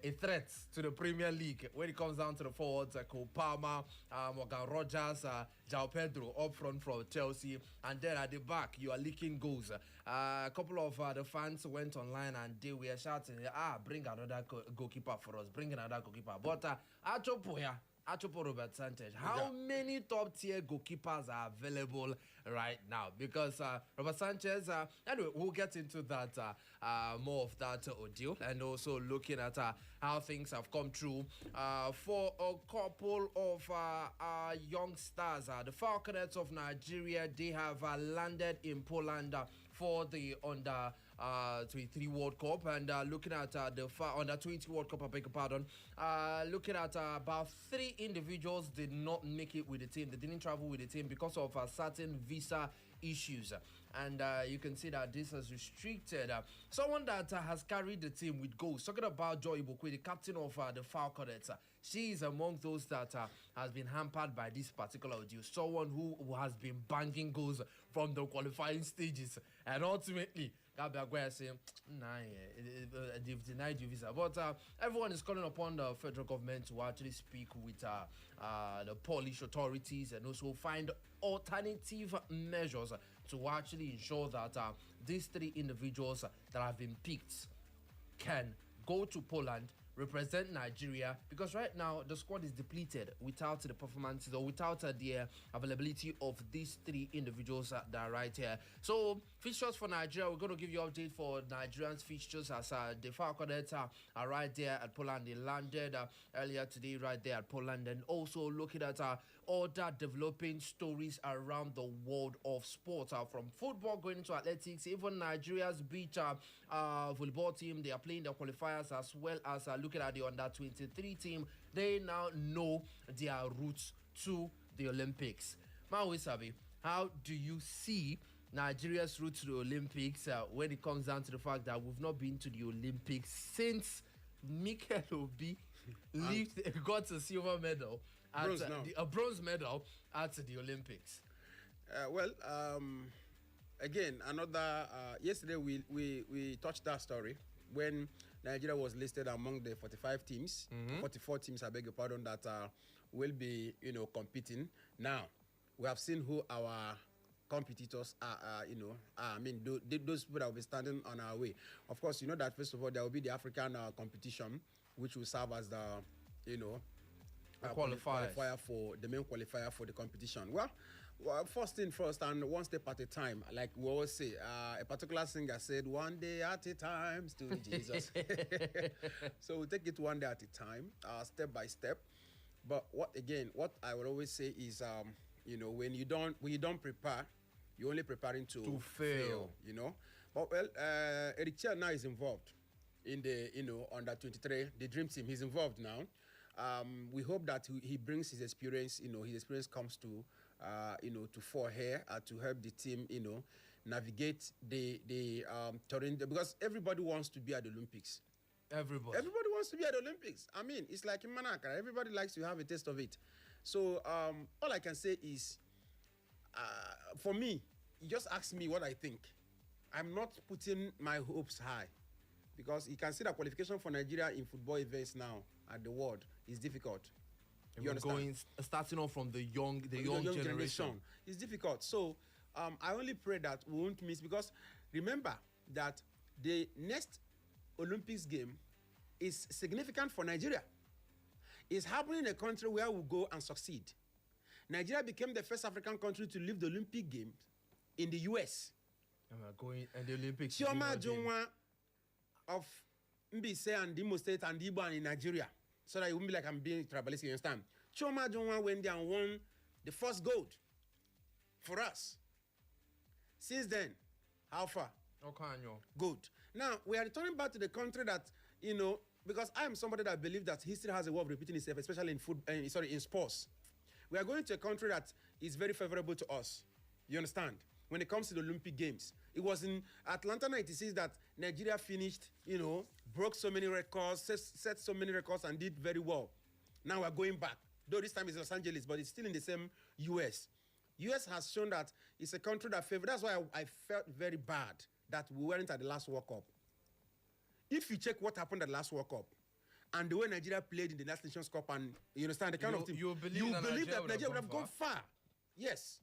a threat to the Premier League when it comes down to the forwards. Cole Palmer, Morgan Rogers, João Pedro up front from Chelsea, and then at the back you are leaking goals. A couple of the fans went online and they were shouting, bring another goalkeeper for us, bring another goalkeeper. But Achopo Robert Sanchez, how many top tier goalkeepers are available right now? Because Robert Sanchez, anyway, we'll get into that, more of that audio, and also looking at how things have come through for a couple of young stars. The Falconets of Nigeria, they have landed in Poland for the under 23 World Cup, and looking at the under 20 World Cup, I beg your pardon, looking at about 3 individuals did not make it with the team. They didn't travel with the team because of certain visa issues, and you can see that this has restricted someone that has carried the team with goals. Talking about Joy Ibokwe, the captain of the Falconets, she is among those that has been hampered by this particular ordeal. Someone who has been banging goals from the qualifying stages, and ultimately Gabi Aguirre saying, they've denied you visa. But everyone is calling upon the federal government to actually speak with the Polish authorities and also find alternative measures to actually ensure that these 3 individuals that have been picked can go to Poland, represent Nigeria, because right now the squad is depleted without the performances or without the availability of these 3 individuals that are right here. So fixtures for Nigeria, we're going to give you an update for Nigerians fixtures as the Falconets are right there at Poland. They landed earlier today right there at Poland, and also looking at other developing stories around the world of sport, from football going into athletics. Even Nigeria's beach volleyball team, they are playing their qualifiers, as well as looking at the under 23 team. They now know their routes to the Olympics. Maui Sabi, how do you see Nigeria's route to the Olympics when it comes down to the fact that we've not been to the Olympics since Mikel Obi got a silver medal, a bronze medal at the Olympics? Again, another yesterday we touched that story when Nigeria was listed among the 45 teams, 44 teams, I beg your pardon, that will be, competing. Now, we have seen who our competitors are, those people that will be standing on our way. Of course, you know that first of all, there will be the African competition, which will serve as the, qualifier for the main qualifier for the competition. Well, first thing first, and one step at a time. Like we always say, a particular singer said, "One day at a time, still Jesus." So we take it one day at a time, step by step. But what I would always say is, when you don't prepare, you're only preparing to fail. But Eric Chia now is involved in the under 23, the dream team. He's involved now. We hope that he brings his experience. His experience comes to to fore here to help the team. Navigate the terrain, because everybody wants to be at the Olympics. Everybody wants to be at the Olympics. I mean, it's like in Manaka. Everybody likes to have a taste of it. So all I can say is, for me, you just ask me what I think. I'm not putting my hopes high, because you can see the qualification for Nigeria in football events now at the world is difficult. You understand? Starting off from the young generation. It's difficult. So I only pray that we won't miss, because remember that the next Olympics game is significant for Nigeria. It's happening in a country where we go and succeed. Nigeria became the first African country to leave the Olympic Games in the US. And we're going, and the Olympics. Chioma Jonwa of Mbise and Imo State and Igbo in Nigeria, so that it won't be like I'm being tribalistic, you understand? Chioma Jonwa went there and won the first gold for us. Since then, how far? Okay, good. Now, we are returning back to the country that, because I am somebody that believes that history has a way of repeating itself, especially in sports. We are going to a country that is very favorable to us. You understand? When it comes to the Olympic Games, it was in Atlanta 96 that Nigeria finished, broke so many records, set so many records, and did very well. Now we're going back. Though this time it's Los Angeles, but it's still in the same US. US has shown that it's a country that favors. That's why I felt very bad that we weren't at the last World Cup. If you check what happened at the last World Cup, and the way Nigeria played in the last Nations Cup, and you understand the kind of team, you believe that Nigeria would have gone far. Yes,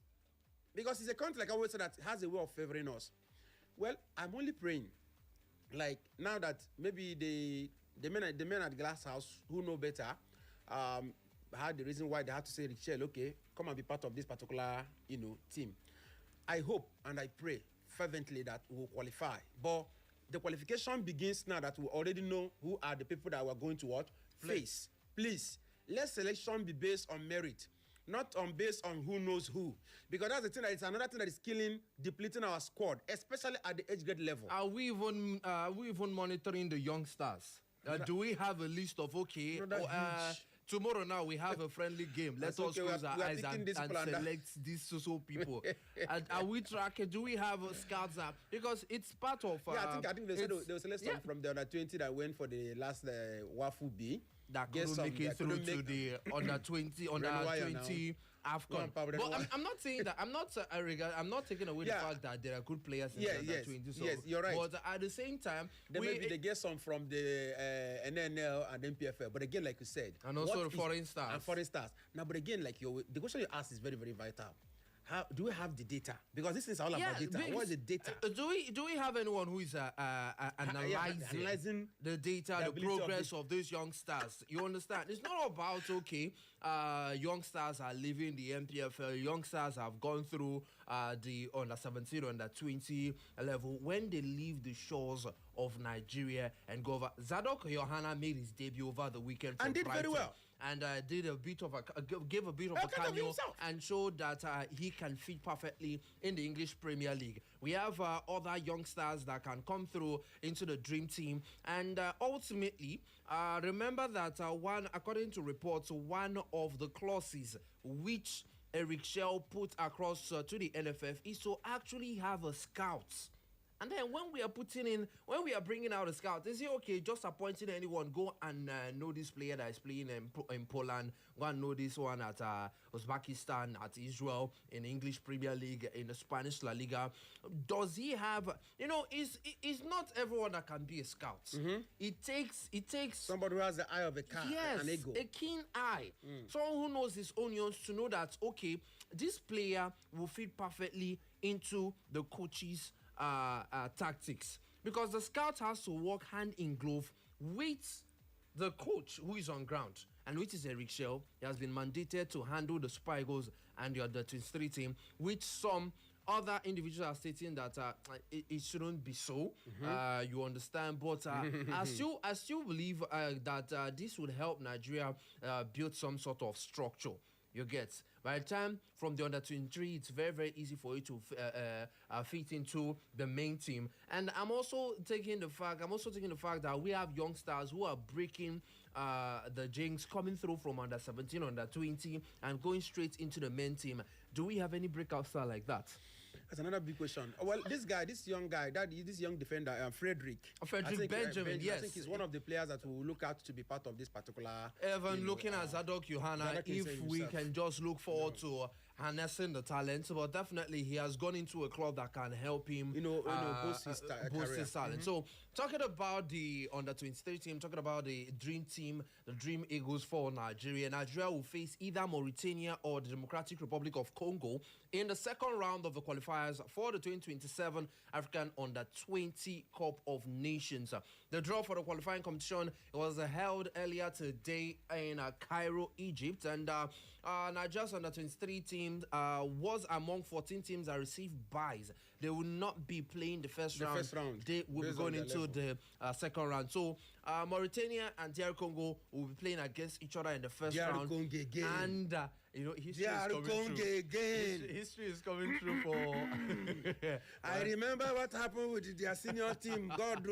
because it's a country, like I always say, that has a way of favoring us. Well, I'm only praying, like now that maybe the men at Glass House who know better, had the reason why they had to say, Richel, okay, come and be part of this particular, team. I hope and I pray fervently that we will qualify. But the qualification begins now that we already know who are the people that we're going to what? Face. Please, let selection be based on merit, not based on who knows who. Because that's the thing, that it's another thing that is depleting our squad, especially at the age grade level. Are we even monitoring the youngsters? Do we have a list of, tomorrow now we have a friendly game. Let us close our eyes and select these social people. And are we tracking? Do we have scouts? Because it's part of. I think they said there was a lesson from the under 20 that went for the last Wafu B. That couldn't make it through to the under 20 AFCON. But I'm not saying that. I'm not arrogant. I'm not taking away the fact that there are good players in the under 20. So, yes, you're right. But at the same time, they get some from the NNL and NPFL. But again, like you said, and also the foreign stars. And foreign stars. Now, but again, like the question you asked is very, very vital. How do we have the data? Because this is all about data. What is the data? Do we have anyone who is analyzing the data, the progress of these youngsters? You understand? It's not about youngsters are leaving the NPFL. Youngsters have gone through the under 17, under 20 level. When they leave the shores of Nigeria and go over, Zadok Yohana made his debut over the weekend and did very well. And gave a bit of a cameo and showed that he can fit perfectly in the English Premier League. We have other youngsters that can come through into the dream team, and ultimately, remember that according to reports, one of the clauses which Eric Shell put across to the NFF is to actually have a scout. And then when we are bringing out a scout, is it okay just appointing anyone? Go and know this player that is playing in Poland. Go and know this one at Uzbekistan, at Israel, in the English Premier League, in the Spanish La Liga. Does he have? It's not everyone that can be a scout. Mm-hmm. It takes somebody who has the eye of a cat, an ego, a keen eye, someone who knows his onions to know that this player will fit perfectly into the coach's tactics, because the scout has to work hand in glove with the coach who is on ground, and which is Eric Shell. He has been mandated to handle the Super Eagles and the under 23 team, which some other individuals are stating that it shouldn't be so. Mm-hmm. You understand, but I still believe that this would help Nigeria build some sort of structure. You get, by the time from the under 23, it's very, very easy for you to fit into the main team. And I'm also taking the fact that we have youngsters who are breaking the jinx, coming through from under 17, under 20, and going straight into the main team. Do we have any breakout star like that? That's another big question. Well, this young defender, Frederick Benjamin, yes. I think he's one of the players that will look out to be part of this particular. Even looking at Zadok Yohana, if we can just look forward to harnessing the talent, but definitely he has gone into a club that can help him boost his talent. Mm-hmm. So, talking about the under 23 team, talking about the dream team, the Dream Eagles for Nigeria. Nigeria will face either Mauritania or the Democratic Republic of Congo in the second round of the qualifiers for the 2027 African Under 20 Cup of Nations. The draw for the qualifying competition was held earlier today in Cairo, Egypt, and Nigeria's under 23 team was among 14 teams that received buys. They will not be playing the first round. They will be going into the second round. So Mauritania and DR Congo will be playing against each other in the first round. And history is coming through for. I remember what happened with their senior team. God,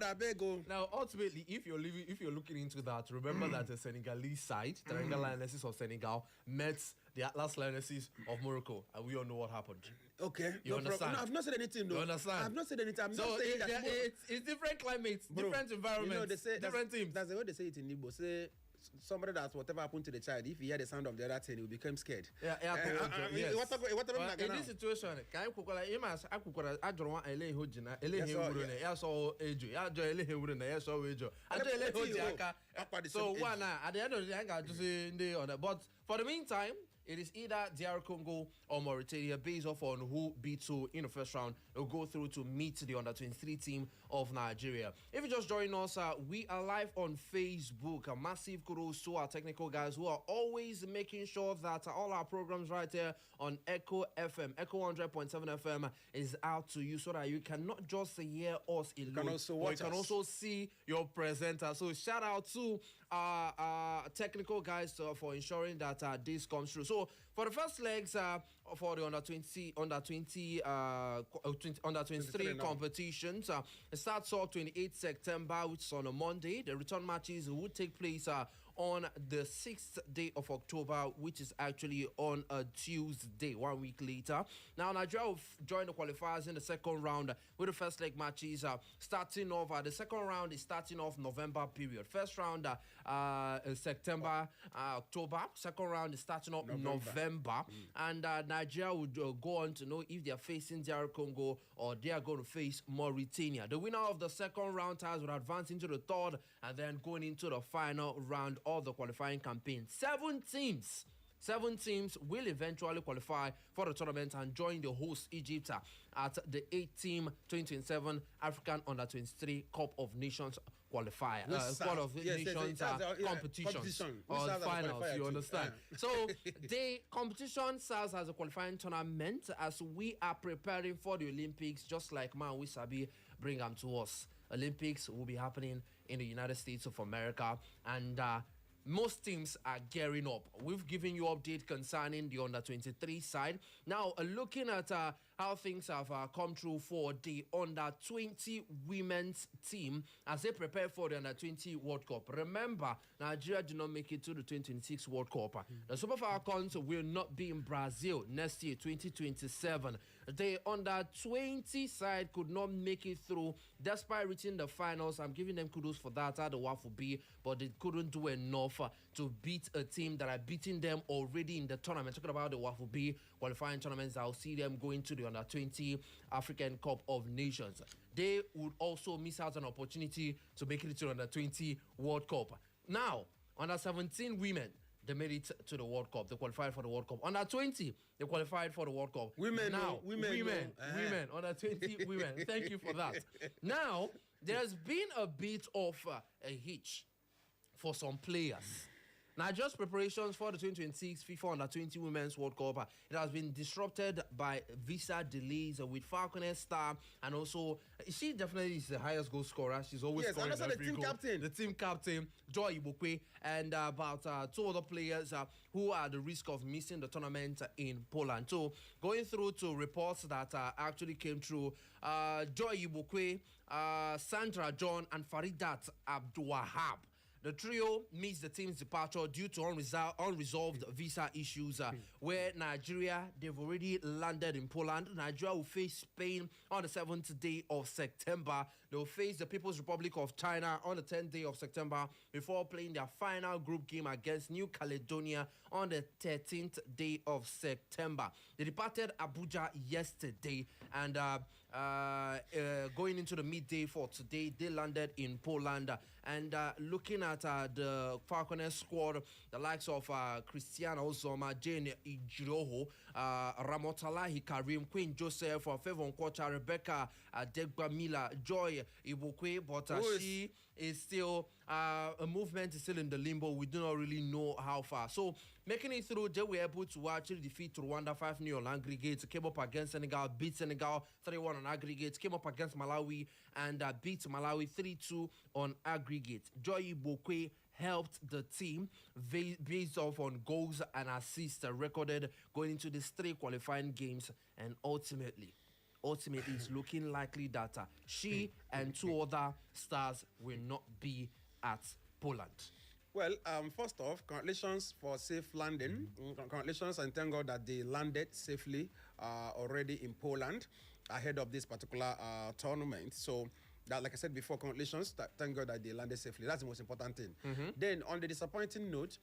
I beg you. Now, ultimately, if you're looking into that, remember that the Senegalese side, the Triangle Lionesses of Senegal, met the Atlas Lionesses of Morocco, and we all know what happened. Okay, you understand? No, I've not said anything. No, you understand? I've not said anything. I'm so not saying that. It's different climates, different environments, different teams. That's the way they say it in Igbo. Say somebody that whatever happened to the child, if he hear the sound of the other thing, he will become scared. Yes. In this situation, can you cook like imas? I cook I don't want ele hojina, ele hewurune, ya so ejo, ya jo ele hewurune, ya so ejo. I do ele hojiaka. So one at the end of the day, I just say the other. But for the meantime, it is either DR Congo or Mauritania, based off on who beats who in the first round. Will go through to meet the under-23 team of Nigeria. If you just join us, we are live on Facebook. A massive kudos to our technical guys who are always making sure that all our programs right here on Echo FM, Echo 100.7 FM is out to you, so that you can not just hear us alone, you can also watch you can also see your presenter. So shout out to our technical guys for ensuring that this comes through. So for the first legs for the under 23 competitions, it starts on 28 September, which is on a Monday. The return matches will take place on the 6th day of October, which is actually on a Tuesday, 1 week later. Now, Nigeria will join the qualifiers in the second round with the first leg matches starting off. The second round is starting off November period. First round, September, October. Second round is starting off November. And Nigeria would go on to know if they are facing DR Congo or they are going to face Mauritania. The winner of the second round ties will advance into the third and then going into the final round of the qualifying campaign. Seven teams will eventually qualify for the tournament and join the host Egypt at the 8-team 2027 African Under-23 Cup of Nations qualifier. Cup of Nations competition or finals, you understand? So the competition serves as a qualifying tournament as we are preparing for the Olympics, just like Man Wisabi bring them to us. Olympics will be happening in the United States of America, and most teams are gearing up. We've given you update concerning the under-23 side. Now, looking at how things have come through for the under-20 women's team as they prepare for the under-20 World Cup. Remember, Nigeria did not make it to the 2026 World Cup. The Super Falcons will not be in Brazil next year, 2027. The under-20 side could not make it through despite reaching the finals. I'm giving them kudos for that, how the Waffle be, but they couldn't do enough to beat a team that are beating them already in the tournament. Talking about the Waffle B qualifying tournaments, I'll see them going to the under-20 African Cup of Nations. They would also miss out an opportunity to make it to the under-20 World Cup. Now, under-17 women, they made it to the World Cup. They qualified for the World Cup. Under-20, they qualified for the World Cup. Women, under-20 women. Thank you for that. Now, there's been a bit of a hitch for some players. Nigeria's preparations for the 2026 FIFA Under-20 Women's World Cup, it has been disrupted by visa delays with Falconer star, and also she definitely is the highest goal scorer. She's always scoring. And also the team captain, Joy Ibokwe, and about two other players who are at the risk of missing the tournament in Poland. So going through to reports that actually came through, Joy Ibokwe, Sandra John, and Faridat Abdulwahab. The trio missed the team's departure due to unresolved visa issues where Nigeria, they've already landed in Poland. Nigeria will face Spain on the 7th day of September. They'll face the People's Republic of China on the 10th day of September before playing their final group game against New Caledonia on the 13th day of September. They departed Abuja yesterday, and going into the midday for today, they landed in Poland. And looking at the Falconer squad, the likes of Cristiano Zoma, Jane Ijiroho, Ramotalahi Karim, Queen Joseph, Fevon Kocha, Rebecca Degbamila, Joy Ibokwe, but she is still, a movement is still in the limbo. We do not really know how far. So, making it through, they were able to actually defeat Rwanda 5-0 on aggregate, came up against Senegal, beat Senegal 3-1 on aggregate, came up against Malawi and beat Malawi 3-2 on aggregate. Joy Ibokwe helped the team based off on goals and assists recorded going into these 3 qualifying games, and ultimately it's looking likely that she and 2 other stars will not be at Poland. Well, first off, congratulations for safe landing. Congratulations, and thank God that they landed safely already in Poland ahead of this particular tournament. So that, like I said before, congratulations. Thank God that they landed safely. That's the most important thing. Then, on the disappointing note,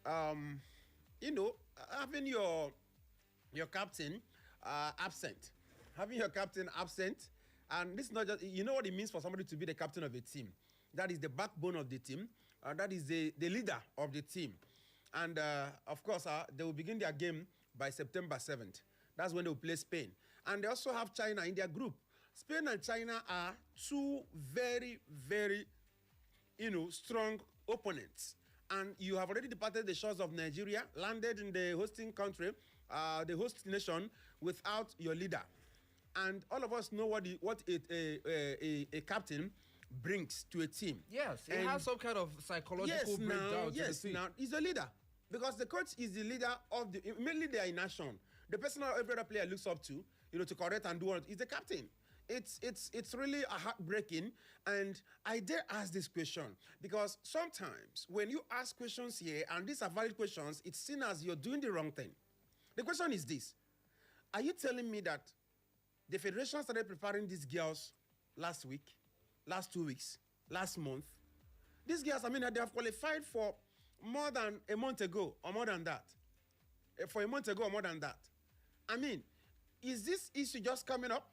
having your captain absent, and this is not just, you know what it means for somebody to be the captain of a team. That is the backbone of the team. That is the leader of the team. And of course, they will begin their game by September 7th. That's when they will play Spain. And they also have China in their group. Spain and China are two very, very, strong opponents. And you have already departed the shores of Nigeria, landed in the hosting country, the host nation, without your leader. And all of us know what a captain brings to a team. Yes, it has some kind of psychological breakdown to the team. Now, he's a leader. Because the coach is the leader of mainly the nation. The person every other player looks up to, to correct and do what is the captain. It's really heartbreaking, and I dare ask this question because sometimes when you ask questions here, and these are valid questions, it's seen as you're doing the wrong thing. The question is this: are you telling me that the federation started preparing these girls last week, last 2 weeks, last month? These girls, they have qualified for more than a month ago or more than that. For a month ago or more than that. Is this issue just coming up?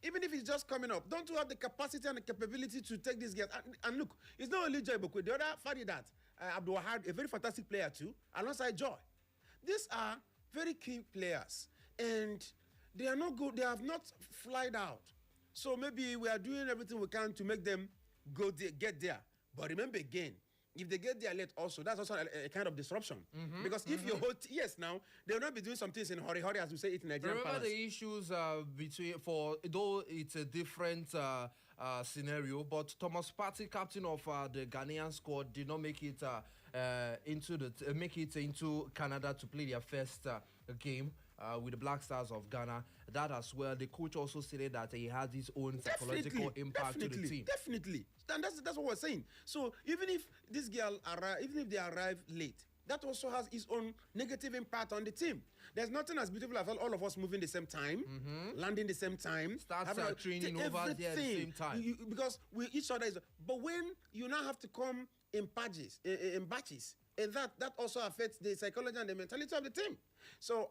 Even if it's just coming up, don't you have the capacity and the capability to take these girls? And look, it's not only Joy Bokwe. The other Faridat, Abdul Wahad, a very fantastic player too, alongside Joy. These are very key players. And they are not good. They have not flied out. So maybe we are doing everything we can to make them get there. But remember again, if they get there late also, that's also a kind of disruption. Because if your whole now, they will not be doing some things in hurry, as we say it in Nigerian Remember palace. the issues though it's a different scenario, but Thomas Partey, captain of the Ghanaian squad, did not make it into Canada to play their first game with the Black Stars of Ghana. That as well, the coach also stated that he had his own psychological impact to the team. Definitely. And that's what we're saying. So even if this girl they arrive late, that also has its own negative impact on the team. There's nothing as beautiful as all of us moving the same time, landing the same time, training over there at the same time. Because we each other is. But when you now have to come in batches, and that also affects the psychology and the mentality of the team. So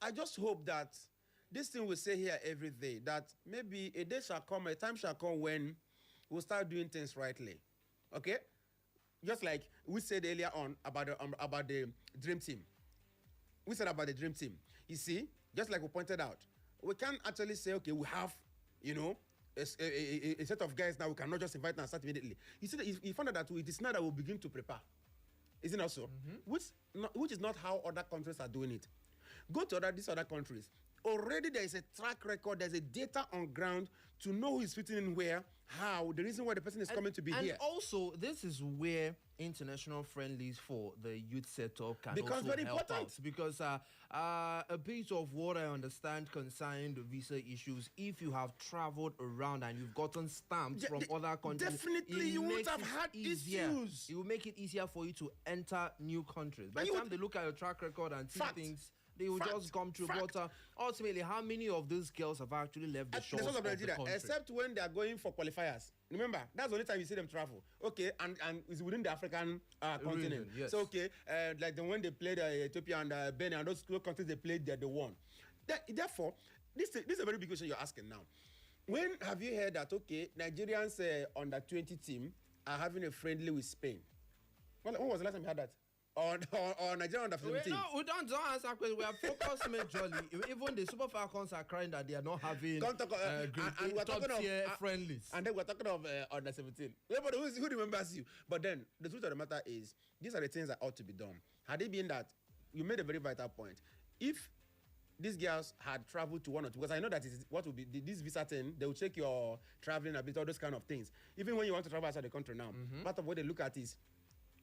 I just hope that this thing we say here every day, that maybe a time shall come when we'll start doing things rightly. Okay? Just like we said earlier on about the dream team. We said about the dream team. You see, just like we pointed out, we can't actually say, okay, we have, a set of guys now we cannot just invite and start immediately. You see, you found out that it is now that we'll begin to prepare. Isn't it also? Which is not how other countries are doing it. Go to these other countries. Already there is a track record, there's a data on ground to know who is fitting in where, how, the reason why the person is coming to be here. And also, this is where international friendlies for the youth setup can also very help important. out. Because a bit of what I understand concerning the visa issues, if you have traveled around and you've gotten stamps from other countries, definitely you won't have had issues. It will make it easier for you to enter new countries. By the time they look at your track record and see things, they will just come through. But ultimately, how many of these girls have actually left the shores of Nigeria, the country? Except when they are going for qualifiers. Remember, that's the only time you see them travel. Okay, and it's within the African continent. Yes. So, okay, like when they played Ethiopia and Benin, and those countries they played, they won. Therefore, this is a very big question you're asking now. When have you heard that, okay, Nigerians under 20 team are having a friendly with Spain? When was the last time you had that? Or Nigeria under 17? No, we don't answer questions. We are focused majorly. Even the Super Falcons are crying that they are not having top-tier friendlies. And then we're talking of under 17. But who remembers you? But then, the truth of the matter is, these are the things that ought to be done. Had it been that, you made a very vital point. If these girls had traveled to one or two, because I know that is what will be this visa thing, they will check your traveling a bit, all those kind of things. Even when you want to travel outside the country now, part of what they look at is,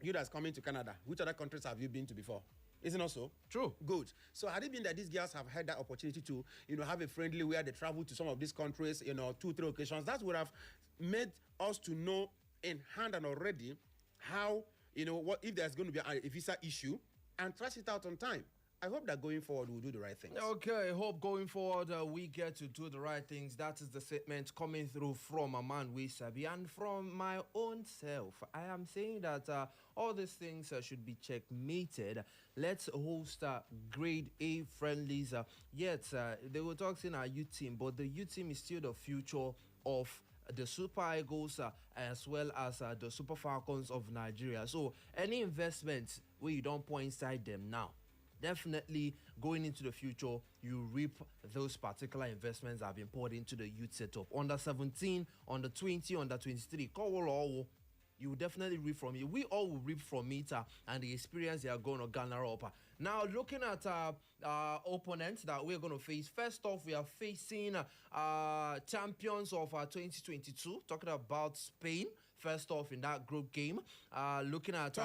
you that's coming to Canada, which other countries have you been to before? Isn't it also? True. Good. So had it been that these girls have had that opportunity to, have a friendly where they travel to some of these countries, 2-3 occasions, that would have made us to know in hand and already how, what if there's going to be a visa issue and trash it out on time. I hope that going forward we'll do the right things. Okay, hope going forward we get to do the right things. That is the statement coming through from Amun Sabi, and from my own self. I am saying that all these things should be checkmated. Let's host grade A friendlies. Yet they were talking our youth team, but the youth team is still the future of the Super Eagles as well as the Super Falcons of Nigeria. So any investments where you don't put inside them now, definitely going into the future, you reap those particular investments that have been poured into the youth setup. Under 17, under 20, under 23, you will definitely reap from it. We all will reap from it and the experience they are going to garner up. Now, looking at opponents that we're going to face, first off, we are facing champions of 2022, talking about Spain. First off, in that group game, looking at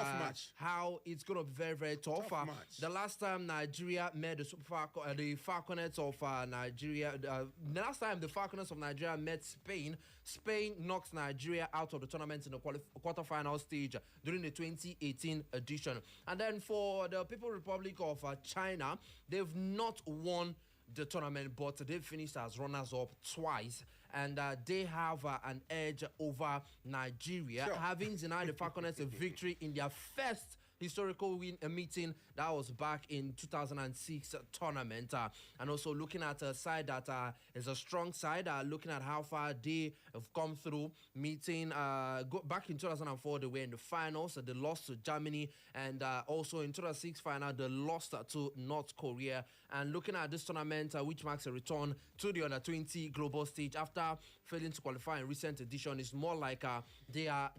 how it's going to be very, very tough. The last time Nigeria met the Falconets of Nigeria, the last time the Falconets of Nigeria met Spain, Spain knocked Nigeria out of the tournament in the quarterfinal stage during the 2018 edition. And then for the People's Republic of China, they've not won the tournament, but they finished as runners-up twice, and they have an edge over Nigeria, having denied the Falconets a victory in their first historical meeting that was back in 2006 tournament. And also looking at a side that is a strong side, looking at how far they have come through, meeting back in 2004 they were in the finals, they lost to Germany, and also in 2006 final they lost to North Korea. And looking at this tournament, which marks a return to the under 20 global stage after failing to qualify in recent edition, is more like they are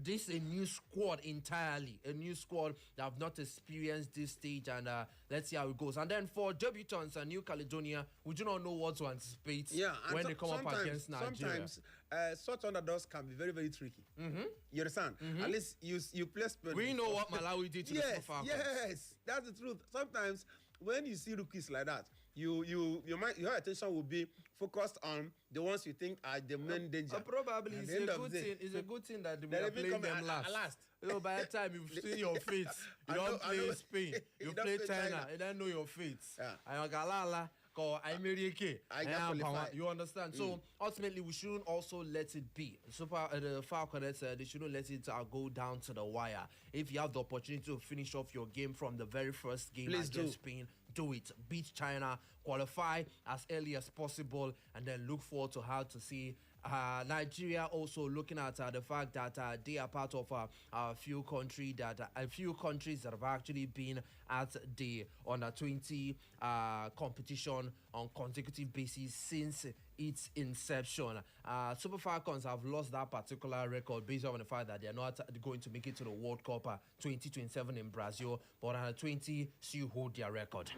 this is a new squad entirely, a new squad that have not experienced this stage, and let's see how it goes. And then for debutants, New Caledonia, we do not know what to anticipate when they come up against Nigeria. Sometimes such underdogs can be very, very tricky. You understand? At least you play Spain. We know what Malawi did to the Super Falcons. Yes, that's the truth. Sometimes when you see rookies like that, your attention will be focused on the ones you think are the main danger. Probably it's a good thing that we are playing them last. You know, by the time you've seen your fate, you don't play Spain, you play China, you don't know your fate. You understand? So ultimately, we shouldn't also let it be. The Falconets, they shouldn't let it go down to the wire. If you have the opportunity to finish off your game from the very first game against Spain, do it. Beat China, qualify as early as possible, and then look forward to how to see Nigeria also looking at the fact that they are part of a few countries that have actually been at the under 20 competition on consecutive basis since its inception. Super Falcons have lost that particular record based on the fact that they are not going to make it to the World Cup 2027 in Brazil, but under 20 still hold their record.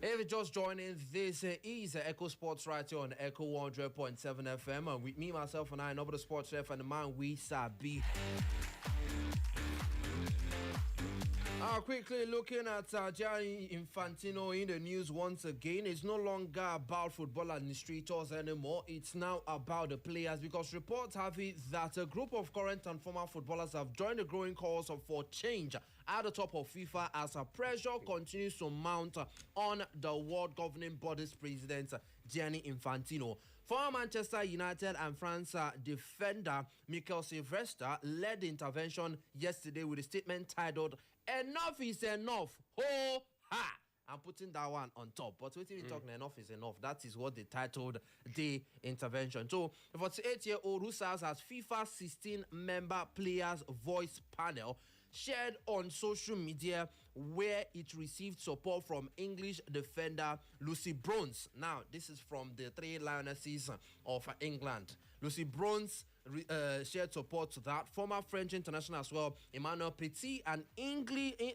If you're just joining, this is Echo Sports right here on Echo 100.7 FM, and with me, myself, and I, the sports chef and the man we sabi. Quickly looking at Gianni Infantino in the news once again. It's no longer about football administrators anymore. It's now about the players, because reports have it that a group of current and former footballers have joined the growing cause for change at the top of FIFA as pressure continues to mount on the world governing body's president, Gianni Infantino. Former Manchester United and France defender Mikel Sylvester led the intervention yesterday with a statement titled "Enough is enough." Ho ha! I'm putting that one on top. But what we talking enough is enough. That is what they titled the intervention. So, the 48-year-old who serves as FIFA 16-member players voice panel shared on social media where it received support from English defender Lucy Bronze. Now, this is from the Three Lionesses of England. Lucy Bronze shared support to that. Former French international as well, Emmanuel Petit, and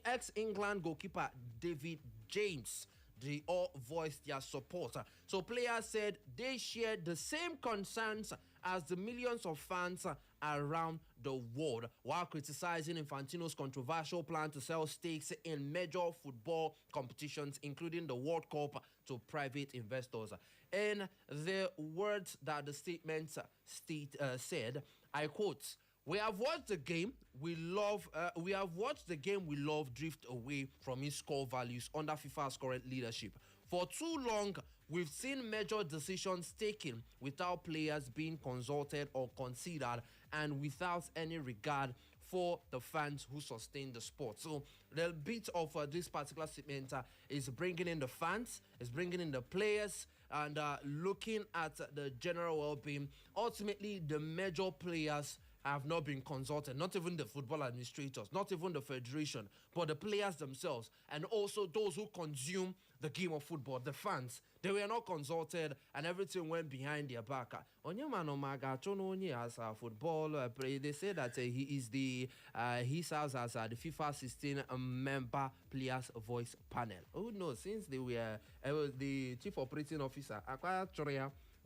ex-England goalkeeper David James. They all voiced their support. So players said they shared the same concerns as the millions of fans around the world, while criticizing Infantino's controversial plan to sell stakes in major football competitions, including the World Cup, to private investors. In the words that the statement said, I quote, We have watched the game we love. We have watched the game we love drift away from its core values under FIFA's current leadership. For too long, we've seen major decisions taken without players being consulted or considered, and without any regard for the fans who sustain the sport. So the bit of this particular segment is bringing in the fans, is bringing in the players, and looking at the general well-being. Ultimately, the major players have not been consulted, not even the football administrators, not even the federation, but the players themselves, and also those who consume the game of football, the fans. They were not consulted, and everything went behind their back. As a football player, they say that he serves as the FIFA 16 member players voice panel. Oh no, since they were the chief operating officer,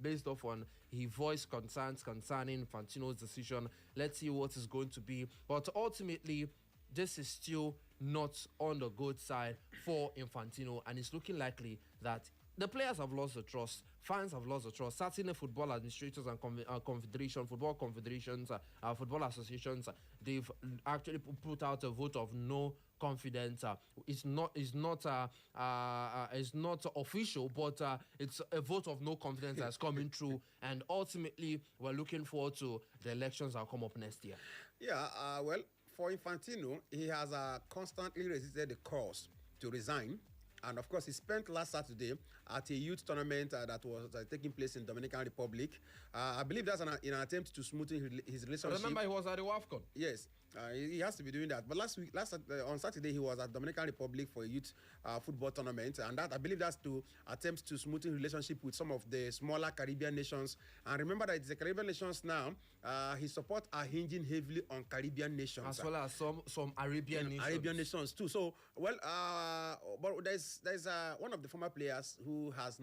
based off on he voiced concerns concerning Infantino's decision. Let's see what is going to be. But ultimately, this is still not on the good side for Infantino, and it's looking likely that the players have lost the trust, fans have lost the trust. Certainly, football administrators and football confederations, football associations, they've actually put out a vote of no confidence. It's not official, but it's a vote of no confidence that's coming through, and ultimately, we're looking forward to the elections that will come up next year. Yeah, well, for Infantino, he has constantly resisted the calls to resign. And of course, he spent last Saturday at a youth tournament that was taking place in Dominican Republic. I believe that's in an attempt to smoothen his relationship. Remember, he was at the AFCON. Yes, he has to be doing that. But on Saturday, he was at Dominican Republic for a youth football tournament, and that I believe that's to attempt to smoothen relationship with some of the smaller Caribbean nations. And remember that it's the Caribbean nations now. His support are hinging heavily on Caribbean nations, as well as some Arabian nations. Arabian nations too. So, well, but there's one of the former players who has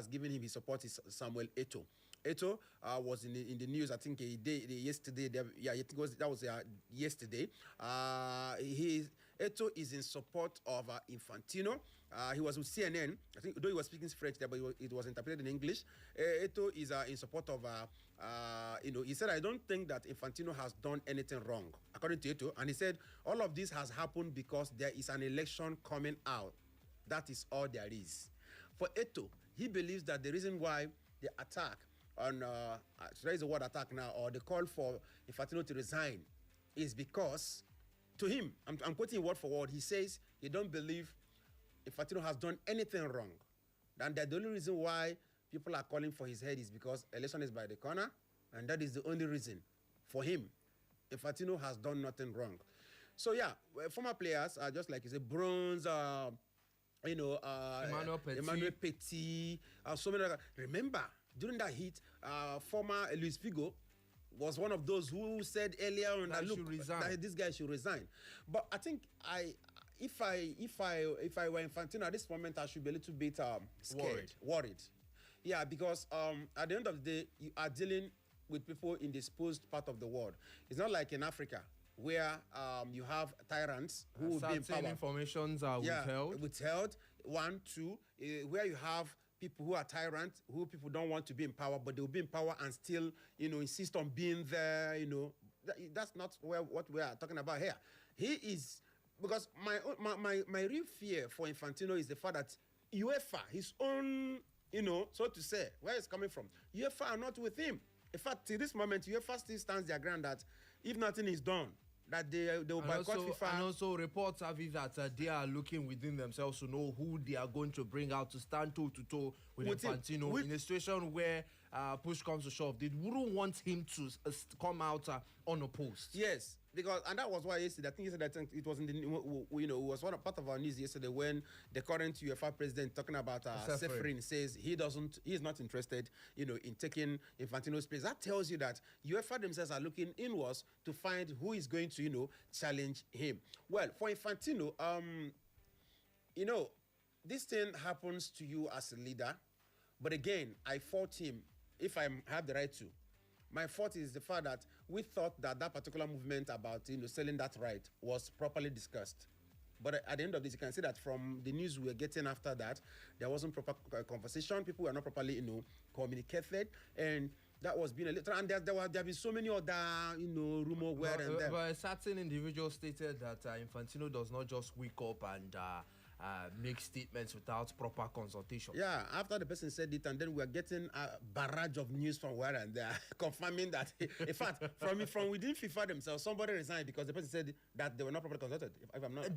given him his support is Samuel Eto'o. Eto'o was in the news, I think, yesterday. That was yesterday. Eto'o is in support of Infantino. He was with CNN. I think, though he was speaking French there, but it was interpreted in English. Eto'o is in support of, he said, I don't think that Infantino has done anything wrong, according to Eto'o. And he said, all of this has happened because there is an election coming out. That is all there is. For Eto'o, he believes that the reason why the attack on, should I use the word attack now, or the call for Infantino to resign is because, to him, I'm quoting word for word, he says he don't believe Infantino has done anything wrong. And that the only reason why people are calling for his head is because election is by the corner, and that is the only reason. For him, Infantino has done nothing wrong. So yeah, former players, just like you say, Bronze, Emmanuel Petit, so many other. Remember, during that heat, former Luis Figo was one of those who said earlier on that this guy should resign. But I think if I were Infantino at this moment, I should be a little bit scared, worried. Yeah, because at the end of the day, you are dealing with people in the exposed part of the world. It's not like in Africa, where you have tyrants who will be in power. Informations are withheld. 1, 2, where you have people who are tyrants, who people don't want to be in power, but they'll be in power and still, insist on being there. That's not what we are talking about here. He is, because my real fear for Infantino is the fact that UEFA, his own, so to say, where it's coming from, UEFA are not with him. In fact, to this moment, UEFA still stands their ground that if nothing is done, that they will boycott FIFA. And also reports have it that they are looking within themselves to know who they are going to bring out to stand toe-to-toe with Infantino in a situation where push comes to shove. They wouldn't want him to come out unopposed. Yes, because, and that was why yesterday, I think it was in the, it was part of our news yesterday when the current UEFA president talking about Seferin says he's not interested, in taking Infantino's place. That tells you that UEFA themselves are looking inwards to find who is going to, challenge him. Well, for Infantino, this thing happens to you as a leader, but again, I fault him if I have the right to. My fault is the fact that we thought that particular movement about selling that right was properly discussed. But at the end of this, you can see that from the news we were getting after that, there wasn't proper conversation. People were not properly communicated. And That was being a little, and there have been so many other, rumor where and there. But a certain individual stated that Infantino does not just wake up and make statements without proper consultation. Yeah, after the person said it, and then we are getting a barrage of news from where and there, confirming that. In fact, from within FIFA themselves, somebody resigned because the person said that they were not properly consulted. If I'm not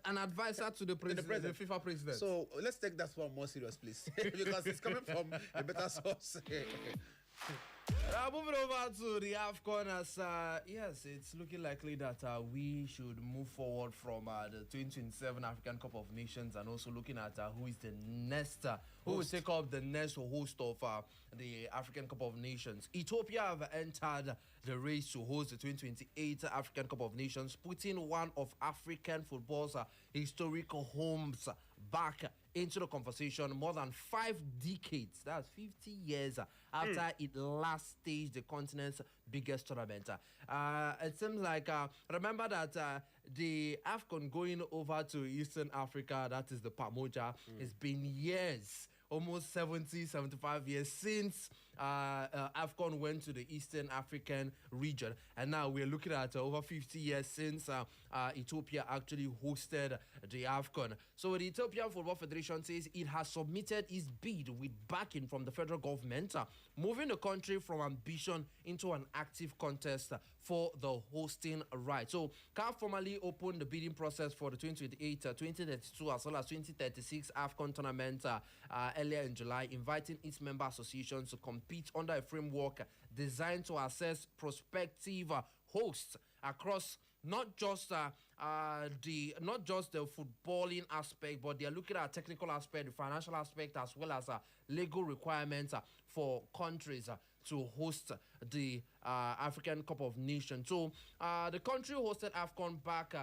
an advisor to the president, the FIFA president. So let's take that one more serious, please, because it's coming from a better source. Moving over to the AFCON, as yes, it's looking likely that we should move forward from the 2027 African Cup of Nations, and also looking at who is the next, who will take up the next host of the African Cup of Nations. Ethiopia have entered the race to host the 2028 African Cup of Nations, putting one of African football's historical homes back into the conversation more than 5 decades, that's 50 years after it last staged the continent's biggest tournament. It seems like, remember that the AFCON going over to Eastern Africa, that is the Pamoja, it's been years, almost 70, 75 years since AFCON went to the Eastern African region. And now we're looking at over 50 years since Ethiopia actually hosted the AFCON. So the Ethiopian Football Federation says it has submitted its bid with backing from the federal government, moving the country from ambition into an active contest for the hosting right. So CAF formally opened the bidding process for the 2028, 2032 as well as 2036 AFCON tournament earlier in July, inviting its member associations to compete under a framework designed to assess prospective hosts across not just the footballing aspect, but they are looking at technical aspect, the financial aspect, as well as legal requirements for countries to host the African Cup of Nations. So the country hosted AFCON back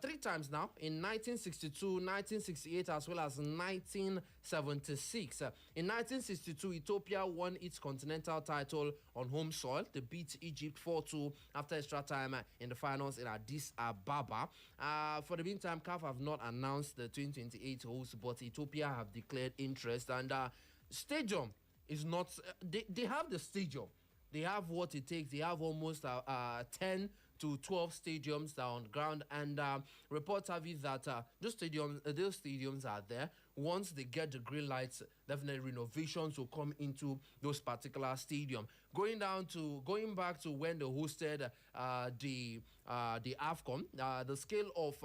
3 times now, in 1962, 1968, as well as 1976. In 1962, Ethiopia won its continental title on home soil. They beat Egypt 4-2 after extra time in the finals in Addis Ababa. For the meantime, CAF have not announced the 2028 host, but Ethiopia have declared interest. And stadium is not... They have the stadium. They have what it takes. They have almost 10 to 12 stadiums on the ground, and reports have it that those stadiums are there. Once they get the green lights, definitely renovations will come into those particular stadium. Going back to when they hosted the AFCON, the scale of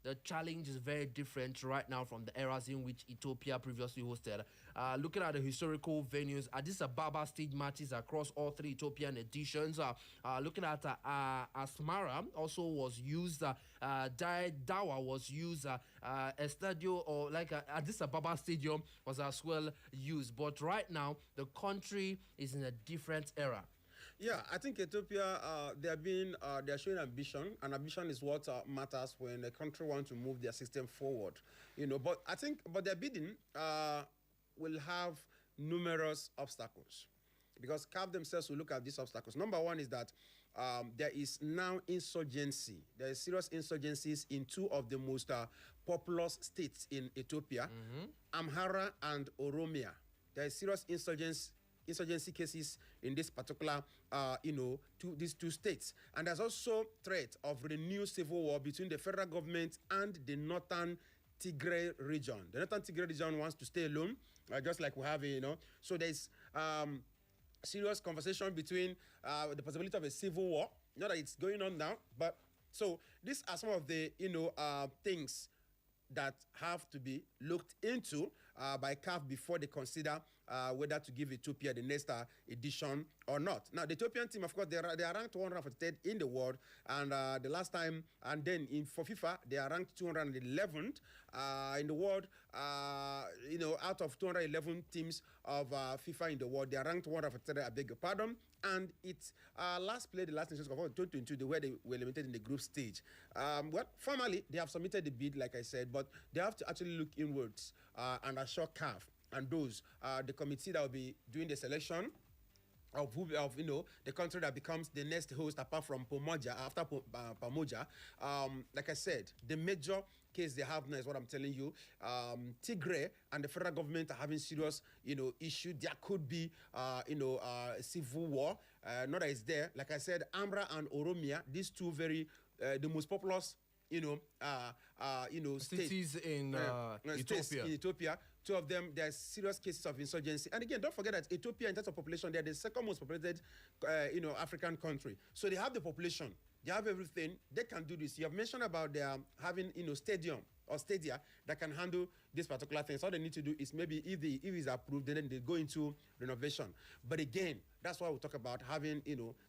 the challenge is very different right now from the eras in which Ethiopia previously hosted. Looking at the historical venues, Addis Ababa stage matches across all 3 Ethiopian editions. Looking at Asmara also was used. Dawa was used. Estadio, or like Addis Ababa Stadium was as well used. But right now, the country is in a different era. Yeah, I think Ethiopia, they are showing ambition, and ambition is what matters when a country wants to move their system forward. But I think, their bidding will have numerous obstacles, because CAF themselves will look at these obstacles. Number one is that there is now insurgency. There is serious insurgencies in 2 of the most populous states in Ethiopia, Amhara and Oromia. There is serious insurgency cases in this particular, these 2 states. And there's also threat of renewed civil war between the federal government and the northern Tigray region. The northern Tigray region wants to stay alone, just like we have, So there's serious conversation between the possibility of a civil war. Not that it's going on now, but so these are some of the, things that have to be looked into by CAF before they consider whether to give Ethiopia the next edition or not. Now, the Ethiopian team, of course, they are ranked 143rd in the world, and the last time, and then for FIFA, they are ranked 211th in the world. Out of 211 teams of FIFA in the world, they are ranked 143rd, I beg your pardon. And it's last played the last Nations Cup of 2022, where they were limited in the group stage. Formally, they have submitted the bid, like I said, but they have to actually look inwards and assure CAF and those, the committee that will be doing the selection, of the country that becomes the next host apart from Pomoja after Pomoja. Like I said, the major case they have now is what I'm telling you. Tigray and the federal government are having serious issue. There could be civil war. Not that it's there. Like I said, Amra and Oromia, these two very the most populous cities in Ethiopia. Two of them, there's serious cases of insurgency. And again, don't forget that Ethiopia, in terms of population, they're the second most populated, African country. So they have the population, they have everything. They can do this. You have mentioned about their having, stadium or stadia that can handle this particular thing. So all they need to do is maybe if it's approved, then they go into renovation. But again, that's why we talk about having,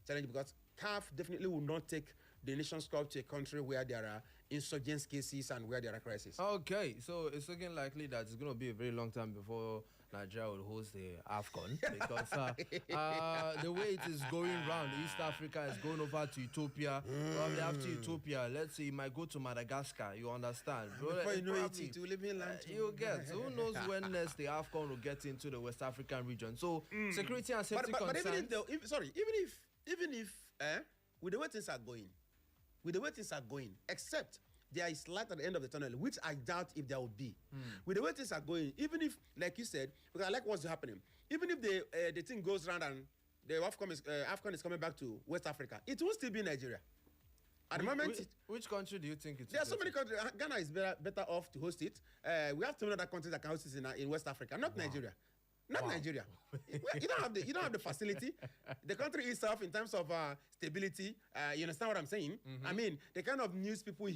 challenge, because CAF definitely will not take the Nations Cup to a country where there are insurgence cases and where there are crises. Okay, so it's looking likely that it's going to be a very long time before Nigeria will host the AFCON because the way it is going round, East Africa is going over to Ethiopia. Probably after Ethiopia, let's say it might go to Madagascar. You understand? Before you know it will live in land. You get. So who knows when next the AFCON will get into the West African region? So security and safety concerns. But even if with the way things are going, except there is light at the end of the tunnel, which I doubt if there will be. With the way things are going, even if, like you said, because I like what's happening, even if the thing goes round and the AFCON is coming back to West Africa, it will still be Nigeria. At the moment, which country do you think it is? There are so many countries. Ghana is better off to host it. We have 2 other countries that can host it in West Africa, not Nigeria. Not Nigeria. You don't have the facility. The country itself, in terms of stability, you understand what I'm saying? I mean, the kind of news people you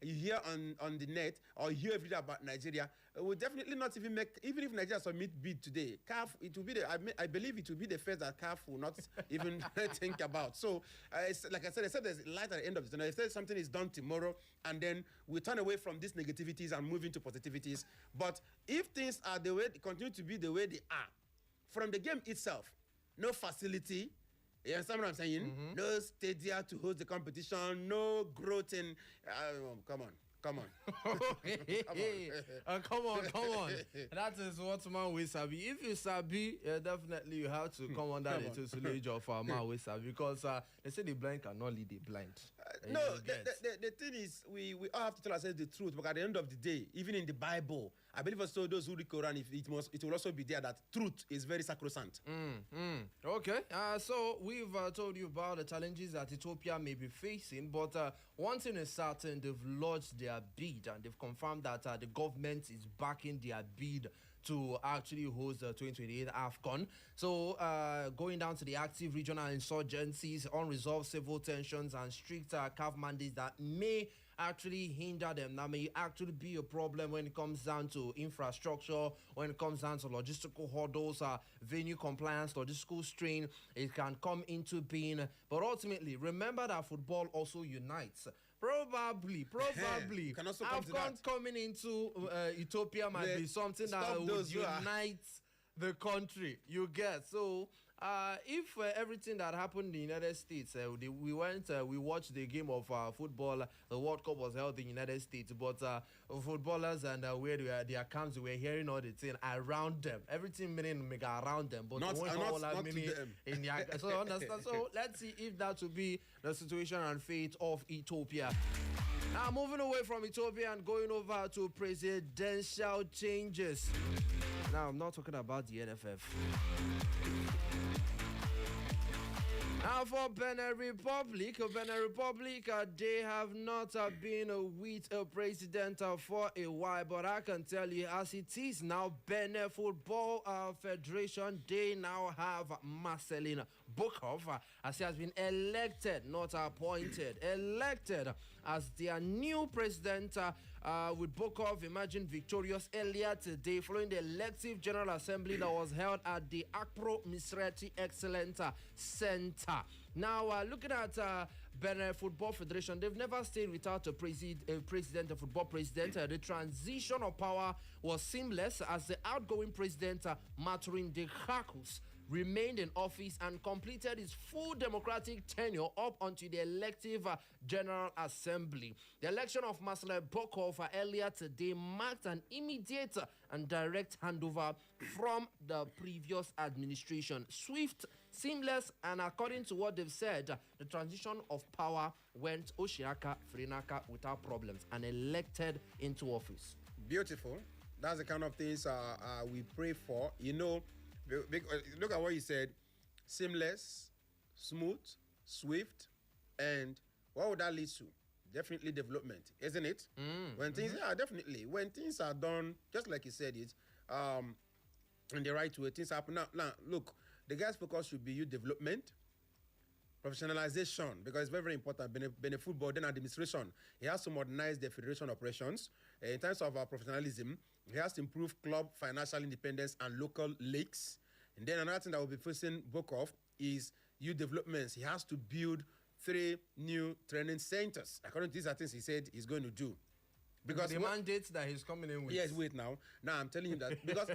hear on the net, or you hear every day about Nigeria, will definitely not even make. Even if Nigeria submit bid today, CAF, it will be I believe it will be the first that CAF will not even think about. So, it's, like I said, except there's light at the end of the tunnel. If something is done tomorrow, and then we turn away from these negativities and move into positivities. But if things are continue to be the way they are, from the game itself, no facility, you understand what I'm saying? No stadia to host the competition, no growth in. Come on. Come on. Come on. That is what man we sabi. If you sabi, definitely you have to come under the tutelage of man we sabi, because they say the blind cannot lead the blind. No, the thing is, we all have to tell ourselves the truth. But at the end of the day, even in the Bible, I believe also those who read Quran, it will also be there that truth is very sacrosanct. Okay, so we've told you about the challenges that Ethiopia may be facing, but one thing is certain: they've lodged their bid and they've confirmed that the government is backing their bid to actually host the 2028 AFCON. So going down to the active regional insurgencies, unresolved civil tensions, and strict CAF mandates that may actually hinder them. That may actually be a problem when it comes down to infrastructure, when it comes down to logistical hurdles, venue compliance, logistical strain. It can come into being. But ultimately, remember that football also unites. Probably AFCON coming into Ethiopia might be something that would unite the country. You get. So if everything that happened in the United States, we watched the game of football. The World Cup was held in the United States, but footballers and where their camps, we were hearing all the thing around them. Everything meaning mega around them, but not meaning in their. So understand. So let's see if that will be the situation and fate of Ethiopia. Now moving away from Ethiopia and going over to presidential changes. Now I'm not talking about the NFF. Now for Benin Republic, they have not been with a president for a while, but I can tell you as it is now, Benin Football Federation, they now have Marcelin Bokov, as he has been elected, not appointed, elected as their new president, with Bokov emerging victorious earlier today following the elective General Assembly that was held at the Akpro Misrati Excellence Center. Now, looking at Benin Football Federation, they've never stayed without a president, a football president. The transition of power was seamless as the outgoing president, Maturin de Hakus, remained in office and completed his full democratic tenure up until the elective General Assembly. The election of Marcel Bokov earlier today marked an immediate and direct handover from the previous administration. Swift, seamless, and according to what they've said, the transition of power went Oshiaka Frinaka without problems and elected into office. Beautiful. That's the kind of things we pray for. You know, look at what you said. Seamless, smooth, swift, and what would that lead to? Definitely development, isn't it? When things, definitely. When things are done, just like you said it, in the right way, things happen. Now, look, the guy's focus should be youth development, professionalization, because it's very, very important. Benin football, then administration. He has to modernize the federation operations. In terms of professionalism, he has to improve club financial independence and local leagues. And then another thing that we'll be facing book of is youth developments. He has to build 3 new training centers. According to these are things he said he's going to do. Because the mandates that he's coming in with. Yes, wait now. Now I'm telling you that because